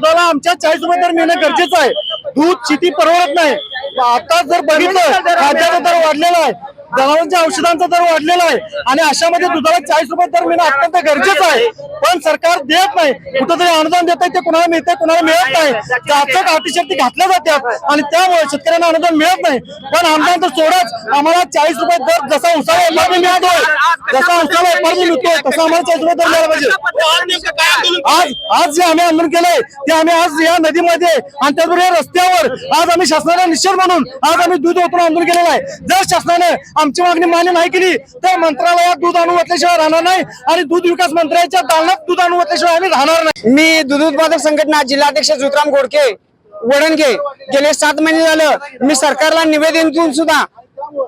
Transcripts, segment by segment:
दुधाला आमच्या 40 रुपये दर मिळणं गरजेचं आहे। दूध चिती परवडत नाही। आता जर बघितलं खाद्याचा दर वाढलेला आहे, जनावरांच्या औषधांचा दर वाढलेला आहे आणि अशामध्ये दुधाला 40 रुपये दर मिळणं अत्यंत गरजेचं आहे। पण सरकार देत नाही, कुठंतरी अनुदान देत आहे, ते कुणाला मिळतंय कुणाला मिळत नाही। जाचक अटीशर्ती घातल्या जातात आणि त्यामुळे शेतकऱ्यांना अनुदान मिळत नाही। पण अनुदान तर सोडच, आम्हाला 40 रुपये दर जसा उसाला एफआरपी मिळतोय, जसा उसाला एफआरपी मिळतोय तसा आम्हाला 40 रुपये दर मिळाला पाहिजे। आज जे आम्ही आंदोलन केलंय ते आम्ही आज या नदीमध्ये आणि त्याचबरोबर या रस्त्यावर आज आम्ही शासनाला निषेध म्हणून आज आम्ही दूध ओतून आंदोलन केलेलं आहे। जर शासनाने आमची मागणी मान्य नाही केली तर मंत्रालयात दूध आणून ओतल्याशिवाय राहणार नाही आणि दूध विकास मंत्र्याच्या दालनात दूध आणून ओतल्याशिवाय आम्ही राहणार नाही। मी दूध उत्पादक संघटना जिल्हाध्यक्ष जुतराम गोडके वडणगे गेले 7 महिने झालं मी सरकारला निवेदन देऊन सुद्धा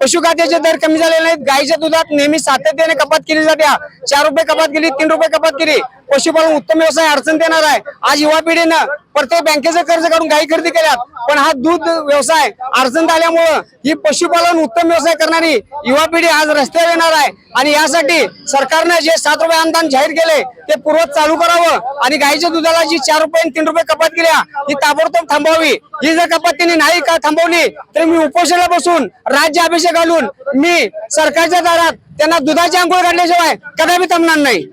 पशुखाद्याचे दर कमी झालेले नाहीत। गाईच्या दुधात नेहमी सातत्याने कपात केली जाते। 4 रुपये कपात केली, 3 रुपये कपात केली। पशुपालन उत्तम व्यवसाय अडचण देणार आहे। आज युवा पिढीनं प्रत्येक बँकेचं कर्ज काढून गाई खरेदी केल्यात, पण हा दूध व्यवसाय अडचण आल्यामुळं ही पशुपालन उत्तम व्यवसाय करणारी युवा पिढी आज रस्त्यावर येणार आहे। आणि यासाठी सरकारनं जे 7 रुपये अनुदान जाहीर केले ते पूर्वत चालू करावं आणि गाईच्या दुधाला जी 4 रुपये आणि 3 रुपये कपात केल्या ही ताबडतोब थांबवावी। ही जर कपात त्यांनी नाही का थांबवली तर मी उपोषणाला बसून राज्य अभिषेक घालून मी सरकारच्या दारात त्यांना दुधाची अंघोळ काढल्याशिवाय कदापि थांबणार नाही।